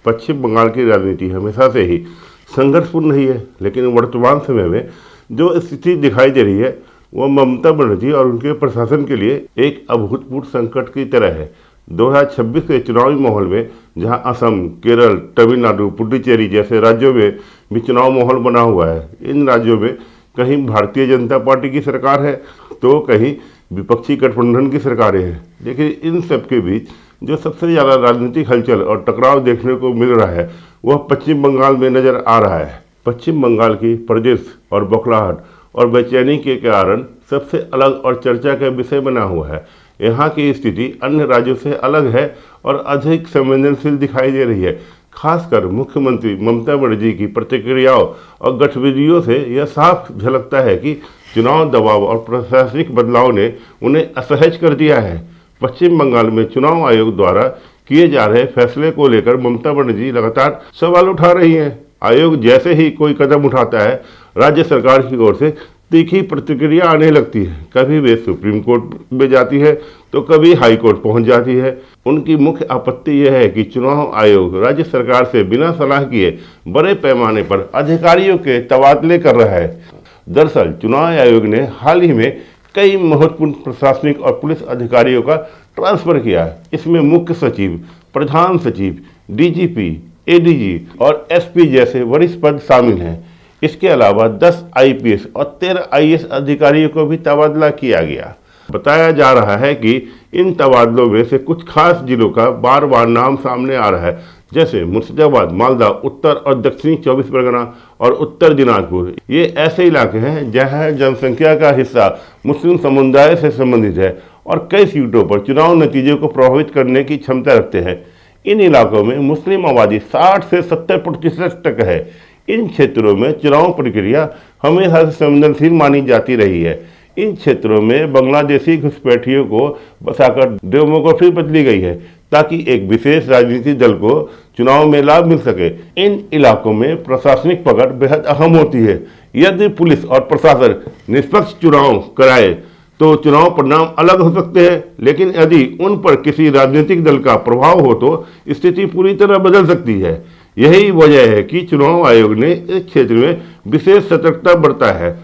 पश्चिम बंगाल की राजनीति हमेशा से ही संघर्षपूर्ण रही है, लेकिन वर्तमान समय में जो स्थिति दिखाई दे रही है वह ममता बनर्जी और उनके प्रशासन के लिए एक अभूतपूर्व संकट की तरह है। 2026 के चुनावी माहौल में जहां असम, केरल, तमिलनाडु, पुडुचेरी जैसे राज्यों में भी चुनाव माहौल बना हुआ है, इन राज्यों में कहीं भारतीय जनता पार्टी की सरकार है तो कहीं विपक्षी गठबंधन की सरकारें हैं। लेकिन इन सब के बीच जो सबसे ज़्यादा राजनीतिक हलचल और टकराव देखने को मिल रहा है वह पश्चिम बंगाल में नजर आ रहा है। पश्चिम बंगाल की प्रदेश और बौखलाहट और बेचैनी के कारण सबसे अलग और चर्चा का विषय बना हुआ है। यहाँ की स्थिति अन्य राज्यों से अलग है और अधिक संवेदनशील दिखाई दे रही है। खासकर मुख्यमंत्री ममता बनर्जी की प्रतिक्रियाओं और गतिविधियों से यह साफ झलकता है कि चुनाव दबाव और प्रशासनिक बदलाव ने उन्हें असहज कर दिया है। पश्चिम बंगाल में चुनाव आयोग द्वारा किए जा रहे फैसले को लेकर ममता बनर्जी लगातार सवाल उठा रही हैं। आयोग जैसे ही कोई कदम उठाता है, राज्य सरकार की ओर से तीखी प्रतिक्रिया आने लगती है। कभी वे सुप्रीम कोर्ट में जाती है तो कभी हाई कोर्ट पहुंच जाती है। उनकी मुख्य आपत्ति यह है कि चुनाव आयोग राज्य सरकार से बिना सलाह किए बड़े पैमाने पर अधिकारियों के तबादले कर रहा है। दरअसल चुनाव आयोग ने हाल ही में कई महत्वपूर्ण प्रशासनिक और पुलिस अधिकारियों का ट्रांसफर किया है। इसमें मुख्य सचिव, प्रधान सचिव, डीजीपी, एडीजी और एसपी जैसे वरिष्ठ पद शामिल हैं। इसके अलावा 10 आईपीएस और 13 आईएएस अधिकारियों को भी तबादला किया गया। बताया जा रहा है कि इन तबादलों में से कुछ खास जिलों का बार बार नाम सामने आ रहा है, जैसे मुर्शिदाबाद, मालदा, उत्तर और दक्षिणी 24 परगना और उत्तर दिनाजपुर। ये ऐसे इलाके हैं जहां जनसंख्या का हिस्सा मुस्लिम समुदाय से संबंधित है और कई सीटों पर चुनाव नतीजे को प्रभावित करने की क्षमता रखते हैं। इन इलाकों में मुस्लिम आबादी 60 से 70% तक है। इन क्षेत्रों में चुनाव प्रक्रिया हमेशा से संवेदनशील मानी जाती रही है। इन क्षेत्रों में बांग्लादेशी घुसपैठियों को बसाकर डेमोग्राफी बदली गई है ताकि एक विशेष राजनीतिक दल को चुनाव में लाभ मिल सके। इन इलाकों में प्रशासनिक पकड़ बेहद अहम होती है। यदि पुलिस और प्रशासन निष्पक्ष चुनाव कराए तो चुनाव परिणाम अलग हो सकते हैं, लेकिन यदि उन पर किसी राजनीतिक दल का प्रभाव हो तो स्थिति पूरी तरह बदल सकती है। यही वजह है कि चुनाव आयोग ने इस क्षेत्र में विशेष सतर्कता बरता है